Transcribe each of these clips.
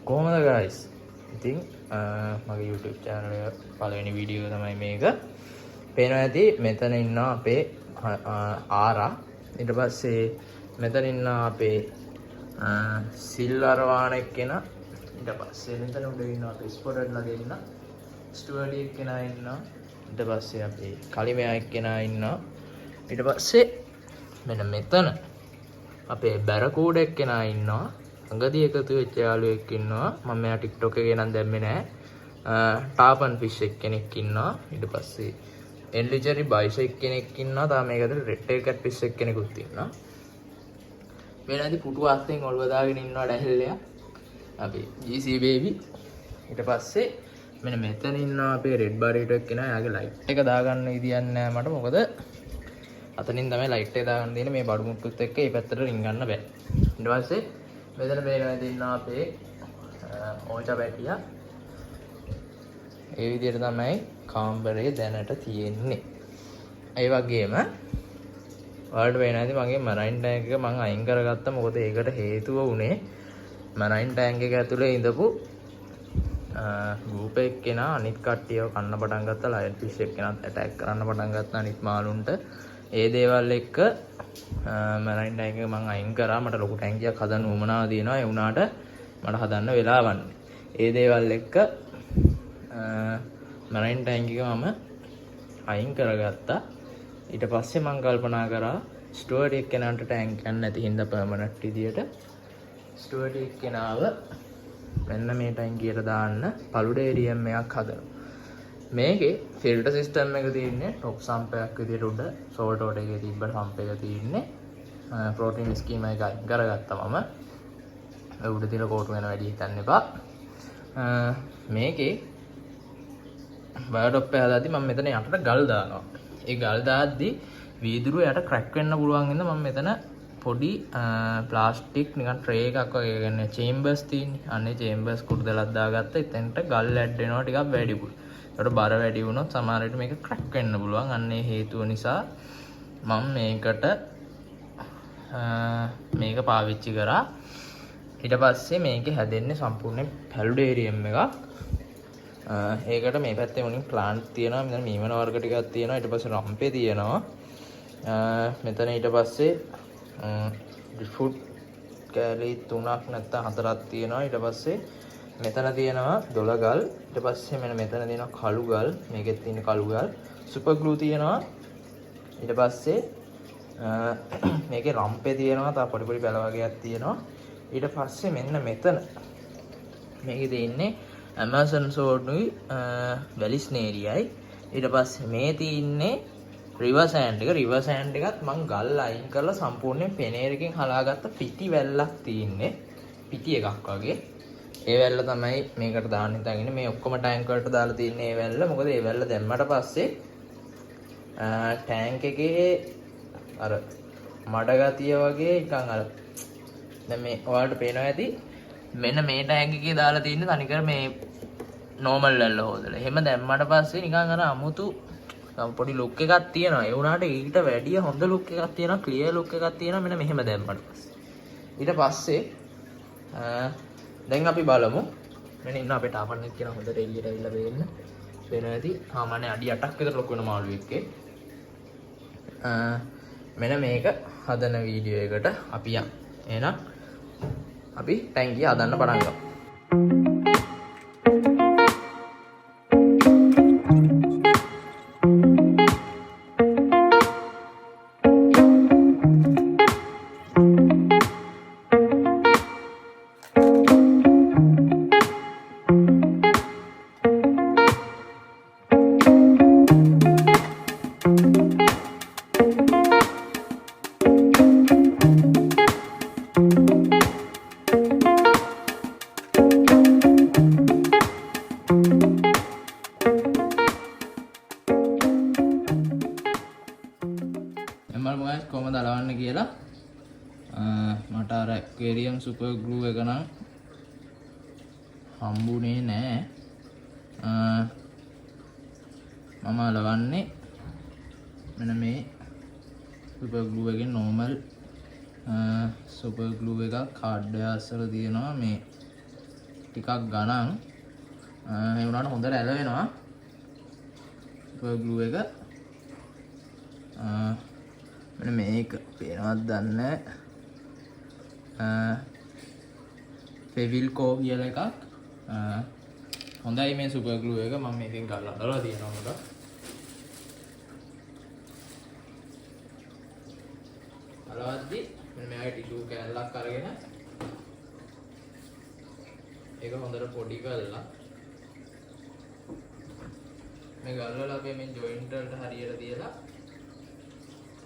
කොහොමද guys? ඉතින් මගේ YouTube channel එක පළවෙනි වීඩියෝ තමයි මේක. පේනවා ඇති මෙතන ඉන්නවා අපේ ආරා. ඊට පස්සේ මෙතන ඉන්නවා අපේ සිල්වරවාන එක්කෙනා. ඊට පස්සේ මෙතන උඩ ඉන්නවා අපේ ස්පොටඩ් ළඟ ඉන්න ස්ටුවර්ඩ් එක්කෙනා ඉන්නවා. ඊට පස්සේ අපේ කලිමයා එක්කෙනා ඉන්නවා. ඊට පස්සේ මෙන්න මෙතන අපේ බැරකූඩ එක්කෙනා ඉන්නවා. අඟදී එකතු වෙච්ච යාළුවෙක් ඉන්නවා. මම මෙයා TikTok එකේ නම් දැම්මේ නැහැ. ටාපන් ෆිෂ් එක්කෙනෙක් ඉන්නවා. ඊට පස්සේ එන්ලිජරි බයිසෙක් කෙනෙක් ඉන්නවා. තාම මේකට රෙඩ් ටේල් කැට් ෆිෂ් එක්කෙනෙකුත් ඉන්නවා. මෙන්නදී පුටු අස්තෙන් ඔල්ව දාගෙන ඉන්නවා ඩැහෙල්ලයා. අපි GC baby. ඊට පස්සේ මෙන්න මෙතන ඉන්නවා අපේ රෙඩ් බරීටෝ එක්කෙනා. එයාගේ ලයිට් එක දාගන්න විදියක් නැහැ මට. මොකද අතනින් තමයි ලයිට් එක දාගන්න දෙන්නේ. මේ බඩු මුට්ටුත් එක්ක මේ පැත්තට රින් ගන්න බෑ. ඊට පස්සේ මෙතන මේවා දෙන්නා අපේ ඕචා පැටියා. ඒ විදිහට තමයි කාමරේ දැනට තියෙන්නේ. ඒ වගේම ඔයාලට පේන ඇති මගේ මරයින් ටැංක් එක මම අයින් කරගත්තා. මොකද ඒකට හේතුව උනේ මරයින් ටැංක් එක ඇතුලේ ඉඳපු ගෲප් එක්කෙනා අනිත් කට්ටියව කන්න පටන් ගත්තා. ලයන් ෆිෂ් එක්කෙනාත් ඇටැක් කරන්න පටන් ගත්තා අනිත් මාළුන්ට. ඒ දේවල් එක්ක මරයින් ටැංක් එක මම අයින් කරා. මට ලොකු ටැංකියක් හදන්න උවමනාව තියෙනවා. ඒ වුණාට මට හදන්න වෙලාවක් නැහැ. ඒ දේවල් එක්ක මරයින් ටැංක් එක මම අයින් කරගත්තා. ඊට පස්සේ මම කල්පනා කරා ස්ටුවර්ඩ් එක්කෙනාට ටැංක් යන්න නැති හින්දා පර්මනන්ට් විදියට ස්ටුවර්ඩ් එක්කෙනාව මෙන්න මේ ටැංකියට දාන්න පළුඩේරියම් එකක් හදනවා. මේකේ ෆිල්ටර් සිස්ටම් එක තියෙන්නේ ටොප් සම්ප් එකක් විදියට උඩ සෝල්ට් වෝටර් එකේ තිබ්බ සම්ප් එක තියෙන්නේ. ප්‍රෝටීන් ස්කීමා එක අයින් කරගත්තා මම. උඩ තියලා කෝටු වෙන වැඩි හිතන්න එපා. මේකේ බයෝටොප් එක හදාද්දි මම මෙතන යටට ගල් දානවා. ඒ ගල් දාද්දි වීදුරුව යට ක්‍රැක් වෙන්න පුළුවන් හින්දා මම මෙතන පොඩි ප්ලාස්ටික් නිකන් ට්‍රේ එකක් වගේ ගන්න චේම්බර්ස් තියෙන්නේ. අනේ චේම්බර්ස් කුඩුදලක් දාගත්තා. එතෙන්ට ගල් ඇඩ් වෙනවා ටිකක් වැඩිපුර. ඒකට බර වැඩි වුණොත් සමහර විට මේක ක්‍රැක් වෙන්න පුළුවන්. අන්න ඒ හේතුව නිසා මම මේක පාවිච්චි කරා. ඊට පස්සේ මේකේ හැදෙන්නේ සම්පූර්ණ පැලුඩේරියම් එකක්. ඒකට මේ පැත්තේ මුලින් ප්ලාන්ට් තියෙනවා. මෙතන මීමන වර්ග ටිකක් තියෙනවා. ඊට පස්සේ රම්පේ තියෙනවා. මෙතන ඊට පස්සේ ෆුඩ් කැලි 3ක් නැත්නම් 4ක් තියෙනවා. ඊට පස්සේ මෙතන තියෙනවා දොළගල්. ඊට පස්සේ මෙතන තියෙනවා කළු ගල්. මේකෙත් තියෙන කළු ගල්. සුපර් ග්ලූ තියෙනවා. ඊට පස්සේ මේකේ රම්පේ තියෙනවා. තව පොඩි පොඩි පැල වගේක් තියෙනවා. ඊට පස්සේ මෙන්න මෙතන මේකේ තියෙන්නේ ඇමසන් සෝඩ්නුයි වැලිස්නේරියයි. ඊට පස්සේ මේ තියෙන්නේ රිවර් සෑන්ඩ් එක. රිවර් සෑන්ඩ් එකත් මං ගල් අයින් කරලා සම්පූර්ණයෙන් පෙනේරකින් හලාගත්ත පිටි වැල්ලක් තියෙන්නේ. පිටි එකක් වගේ. ඒ වැල්ල තමයි මේකට දාන්න හිතාගෙන මේ ඔක්කොම ටැංක් වලට දාලා තින්නේ ඒ වැල්ල. මොකද ඒ වැල්ල දැම්මට පස්සේ ටැංක් එකේ අර මඩ ගතිය වගේ නිකන් අර දැන් මේ ඔයාලට පේනවා ඇති මෙන්න මේ ටැංක් එකේ දාලා තින්නේ තනිකර මේ නෝමල් වැල්ල හොදලා. එහෙම දැම්මට පස්සේ නිකන් අර අමුතු පොඩි ලුක් එකක් තියෙනවා. ඒ වුණාට ඊට වැඩිය හොඳ ලුක් එකක් තියෙනවා. ක්ලියර් ලුක් එකක් තියෙනවා මෙන්න මෙහෙම දැම්මට පස්සේ. ඊට පස්සේ දැන් අපි බලමු. මෙන්න ඉන්න අපේ ටාපන්නෙක් කියන හොඳට එළියට ඇවිල්ලා වෙන්න. වෙනවා ඇති. සාමාන්‍ය අඩි 8ක් විතර ලොකු වෙන මාළුවෙක්ගේ. මෙන්න මේක හදන වීඩියෝ එකට අපි යමු. එහෙනම් අපි ටැංකිය හදන්න පටන් ගමු. කොහොමද අලවන්න කියලා මට අර ඇක්වේරියම් සුපර් ග්ලූ එක නම් හම්බුනේ නෑ. මම අලවන්නේ මෙන්න මේ සුපර් ග්ලූ එකෙන් නෝමල් සුපර් ග්ලූ එකක් කාඩ් එක අස්සල තියෙනවා. මේ ටිකක් ගණන් ඒ වුණාට හොඳට ඇලවෙනවා සුපර් ග්ලූ එක. මෙන්න මේක පේනවද දන්නේ ෆෙවිල්කෝ කියලා එකක්. හොඳයි මේ සුපර් ග්ලූ එක. මම මේකෙන් ගලලා දාලා තියෙනවා උඩ. අලවද්දි මෙන්න මේකට ටිෂු කෑල්ලක් අරගෙන ඒක හොඳට පොඩි කරලා මේ ගල්වල අපි මේ ජොයින්ට් වලට හරියට තියලා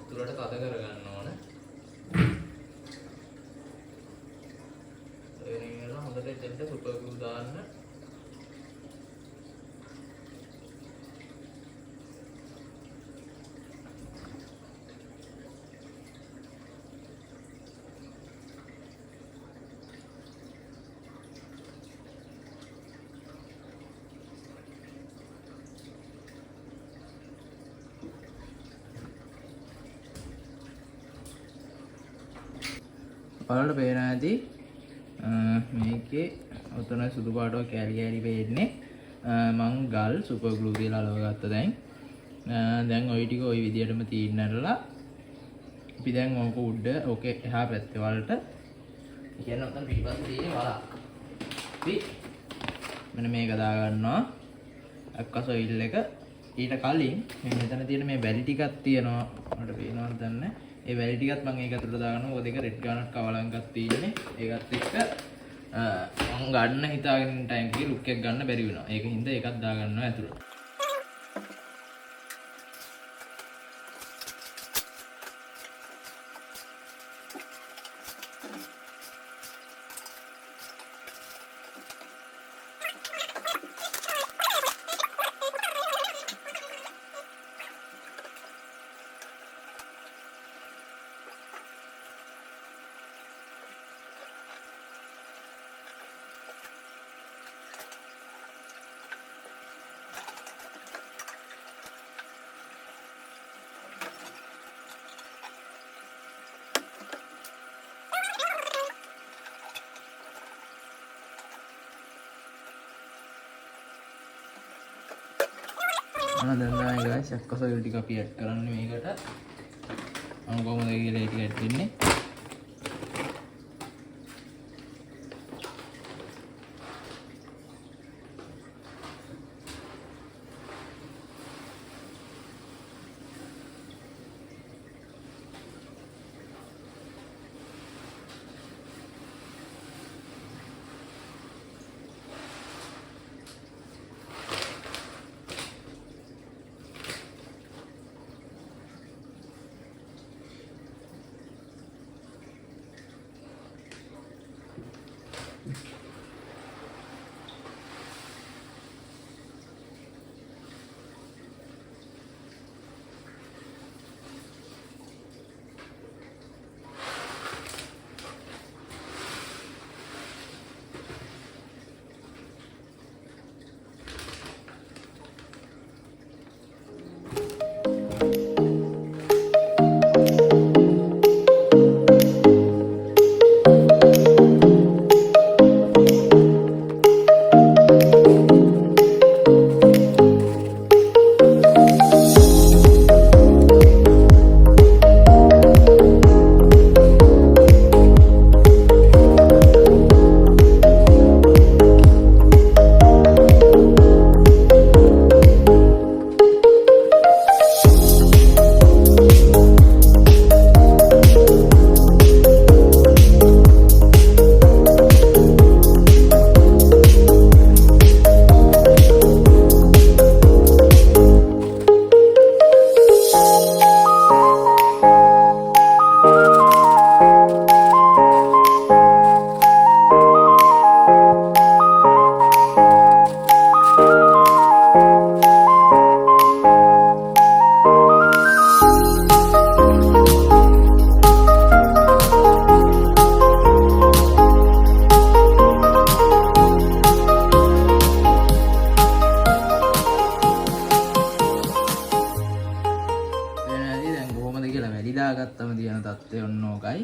තුලට තද කරගන්න ඕන. එවෙනින් හොඳට එතෙන්ට සුපර් ග්ලූ දාන්න. ඔයාලට පේන ඇති මේකේ ඔතන සුදු පාටව කැලි කැලි පේන්නේ. මං ගල් සුපර් ග්ලූ දාලා අලවගත්තා දැන්. දැන් ওই ටික ওই විදියටම තීන්නරලා අපි දැන් ඕක උඩ ඕකේ එහා පැත්තේ වලට කියන්නේ ඔතන පිටිපස්සේ තියෙන වලක්. අපි මෙන්න මේක දා ගන්නවා. අක්කසොයිල් එක ඊට කලින් මේ මෙතන තියෙන මේ වැලි ටිකක් තියෙනවා. මට පේනවද දන්නේ. ඒ වැලි ටිකත් මම ඒක ඇතුළට දාගන්නවා. මොකද ඒක රෙඩ් ගානක් කවලම් එකක් තියෙන්නේ. ඒකත් එක්ක මම ගන්න හිතාගෙන ඉන්න ටයිම් එකේ ලුක් එක ගන්න බැරි වෙනවා. ඒක හින්දා ඒකත් දාගන්නවා ඇතුළට. දැන් guys අක්කසොයිල් ටික අපි ඇඩ් කරන්නේ මේකට. මම කොහොමද කියලා ඒක ඇඩ් වෙන්නේ. දාගත්තම තියෙන තත්ත්වය ඔන්න ඕකයි.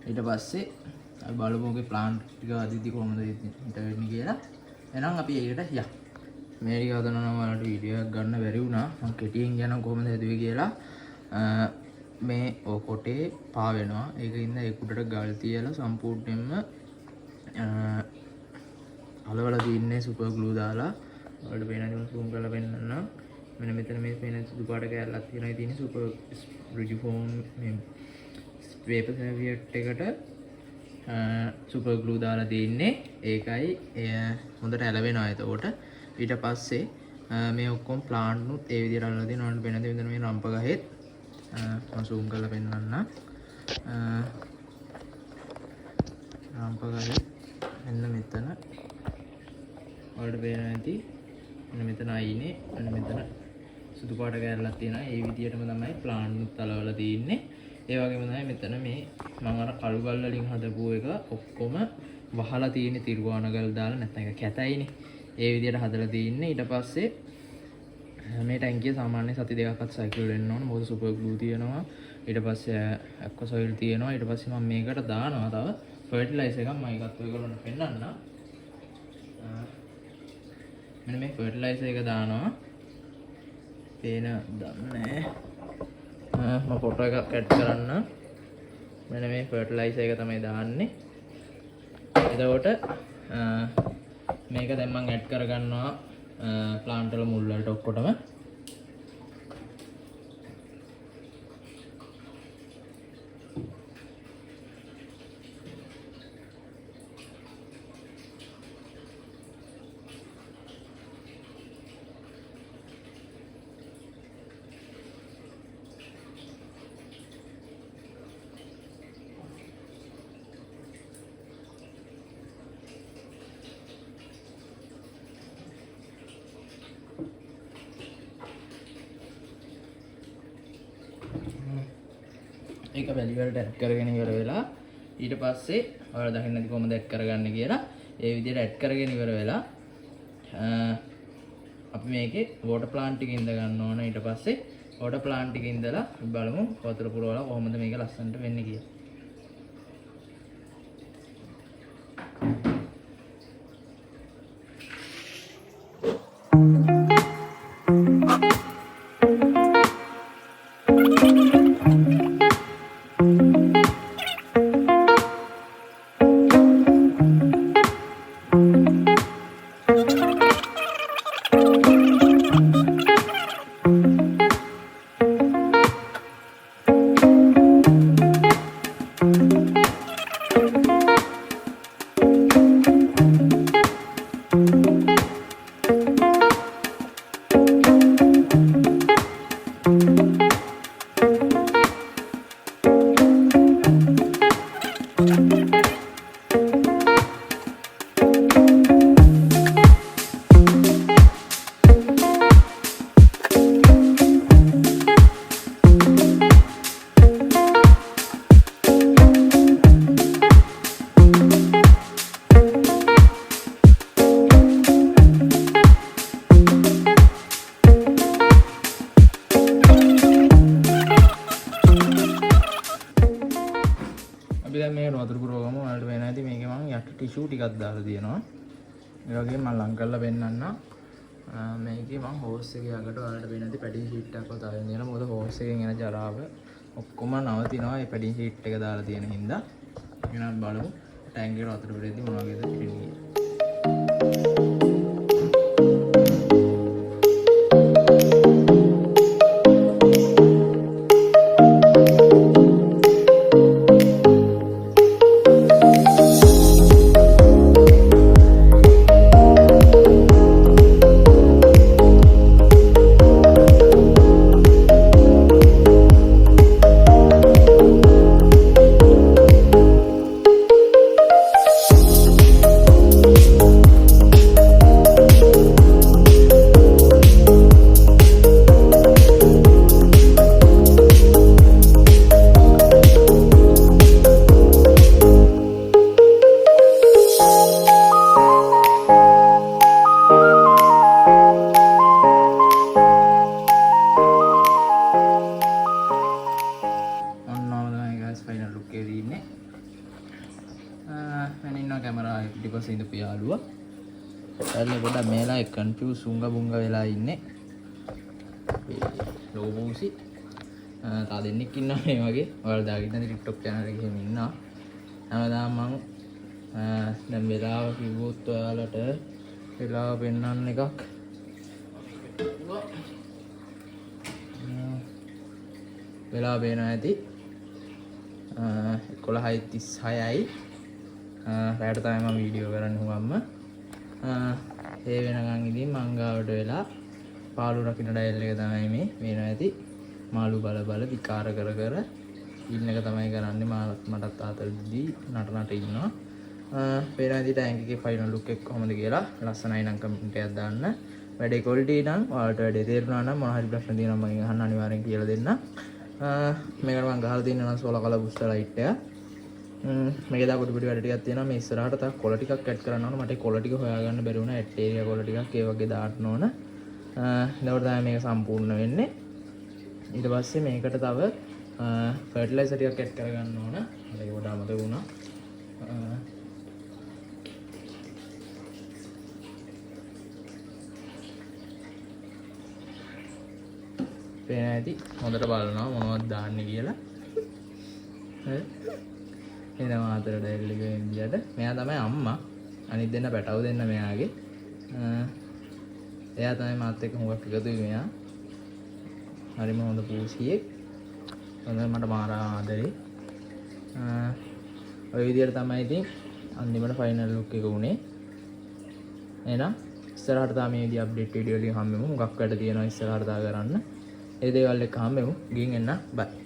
ඊට පස්සේ අපි බලමු ඔගේ ප්ලාන්ට් ටික අදිද්දි කොහොමද හිට වෙන්නේ කියලා. එහෙනම් අපි ඒකට යමු. මේ ටික හදනවා වලට වීඩියෝ එකක් ගන්න බැරි වුණා. මම කෙටියෙන් කියනවා කොහොමද හැදුවේ කියලා. මේ කොටේ පා වෙනවා. ඒකින්ද ඒ කුඩට ගල් තියලා සම්පූර්ණයෙන්ම අලවලා තින්නේ සුපර් ග්ලූ දාලා. ඔයාලට පේනවා zoom කරලා පෙන්නන්න. මෙන්න මෙතන මේ පේන සුදු පාට කැල්ලක් තියෙනවා. තියෙන්නේ සුපර් රිජිෆෝම් මේ පේපර් සර්වියට් එකට සුපර් ග්ලූ දාලා තින්නේ. ඒකයි හොඳට ඇලවෙනවා. එතකොට ඊට පස්සේ මේ ඔක්කොම ප්ලාන්ට් නුත් ඒ විදිහට අල්ලලා තියෙනවා. ඔයාලට පේනද මෙතන මේ රම්ප ගහෙත් මම zoom කරලා පෙන්නන්න. රම්ප ගහේ මෙන්න මෙතන ඔයාලට පේනවා ඇති. මෙන්න මෙතන අයිනේ. මෙන්න මෙතන සුදු පාට කැල්ලක් තියෙනවා. ඒ විදිහටම තමයි ප්ලාන්ට් නුත් අලවලා තින්නේ. ඒ වගේම තමයි මෙතන මේ මම අර කළු ගල් වලින් හදපු එක ඔක්කොම වහලා තියෙන්නේ තිරුවාන ගල් දාලා. නැත්නම් ඒක කැතයිනේ. ඒ විදිහට හදලා තින්නේ. ඊට පස්සේ මේ ටැංකිය සාමාන්‍යයෙන් සති දෙකක්වත් සයිකල් වෙන්න ඕන. මොකද සුපර් ග්ලූ තියෙනවා. ඊට පස්සේ ඇක්වා සොයිල් තියෙනවා. ඊට පස්සේ මම මේකට දානවා තව ෆර්ටිලයිසර් එකක්. මම ඒකත් ඔයගොල්ලන්ට පෙන්නන්න. මෙන්න මේ ෆර්ටිලයිසර් එක දානවා. පේන දන්නේ මම ෆොටෝ එකක් ඇඩ් කරන්න. මෙන්න මේ ෆර්ටිලයිසර් එක තමයි දාන්නේ. එතකොට මේක දැන් මම ඇඩ් කරගන්නවා ප්ලාන්ට් වල මුල් වලට ඔක්කොටම. ඒක වැලි වලට ඇඩ් කරගෙන ඉවර වෙලා ඊට පස්සේ ඔයාලා දකින්න ඇති කොහොමද ඇඩ් කරගන්නේ කියලා. ඒ විදිහට ඇඩ් කරගෙන ඉවර වෙලා අපි මේකේ වෝටර් ප්ලාන්ට් එකකින් ඉඳ ගන්න ඕන. ඊට පස්සේ වෝටර් ප්ලාන්ට් එකකින් ඉඳලා බලමු වතුර පුරවලා කොහොමද මේක ලස්සනට වෙන්නේ කියලා. අපි දැන් මේකට වතුර පුරවගමු. ඔයාලට පේනවා ඇති මේකේ මම යට ටිෂු ටිකක් දාලා තියෙනවා. ඒ වගේම මම ලං කරලා පෙන්නන්න. මේකේ මම හෝස් එකේ යකට ඔයාලට පේනවා ඇති පැඩින් ෂීට් එකක් දාලා තියෙනවා. මොකද හෝස් එකෙන් එන ජරාව ඔක්කොම නවතිනවා මේ පැඩින් ෂීට් එක දාලා තියෙන හින්දා. එහෙනම් බලමු ටැංකියට වතුර පුරෙද්දි මොන වගේද වෙන්නේ. පැටල්ල පොඩ්ඩක් මේලා කන්ෆියුස් උංග බුංග වෙලා ඉන්නේ. ලෝබූසි තා දෙන්නෙක් ඉන්නවා මේ වගේ. ඔයාලා දාගෙන ඉන්න TikTok channel එකේ එහෙම ඉන්නවා. හැමදාම මං දැන් වෙලාව කිව්වොත් ඔයාලට වෙලාව පෙන්වන්න එකක්. වෙලාව පේනවා ඇති 11:36යි. රැයට තමයි මම වීඩියෝ කරන්න හුවම්ම. ඒ වෙනකන් ඉතින් මං ගාවට වෙලා පාළු රකින්න ඩයල් එක තමයි මේ වෙනවා ඇති. මාළු බල විකාර කර ඉන්න එක තමයි කරන්නේ. මටත් ආතල්දී නට ඉන්නවා. වෙනවා ඇති ටැංක් එකේ ෆයිනල් ලුක් එක කොහොමද කියලා ලස්සනයි නම් කමෙන්ට් එකක් දාන්න. වැඩේ ක්වොලිටි නම් ඔයාලට වැඩේ තේරුණා නම් මොනවා හරි ප්‍රශ්න තියෙනවා මම අහන්න අනිවාර්යෙන් කියලා දෙන්න. මේකට මම ගහලා තියෙනවා නම් සෝලා කලර් බුස්ටර් ලයිට් එක. මේකේ දා පොඩි වැඩ ටිකක් තියෙනවා. මේ ඉස්සරහට තව කොළ ටිකක් ඇඩ් කරන්න ඕන. මට කොළ ටික හොයාගන්න බැරි වුණා. ඇට් ඒරියා කොළ ටිකක් ඒ වගේ දාන්න ඕන. එතකොට තමයි මේක සම්පූර්ණ වෙන්නේ. ඊට පස්සේ මේකට තව ෆර්ටිලයිසර් ටිකක් ඇඩ් කරගන්න ඕන. ඒක පොඩ්ඩක් අමතක වුණා. පේන ඇති හොඳට බලනවා මොනවද දාන්නේ කියලා. එනවා අතර ඩයල් එක විදියට. මෙයා තමයි අම්මා. අනිත් දෙන්න පැටව දෙන්න මෙයාගේ. එයා තමයි මාත් එක්ක හුඟක් එකතුයි මෙයා. හරිම හොඳ පූසියෙක්. හොඳයි මට මාර ආදරේ. ඔය විදියට තමයි ඉතින් අන්තිමට ෆයිනල් ලුක් එක උනේ. එහෙනම් ඉස්සරහට තා මේ විදිය අප්ඩේට් වීඩියෝ වලින් හම්බෙමු. හුඟක් වැඩ තියෙනවා ඉස්සරහට තා කරන්න. ඒ දේවල් එක්ක හම්බෙමු. ගිහින් එන්න බයි.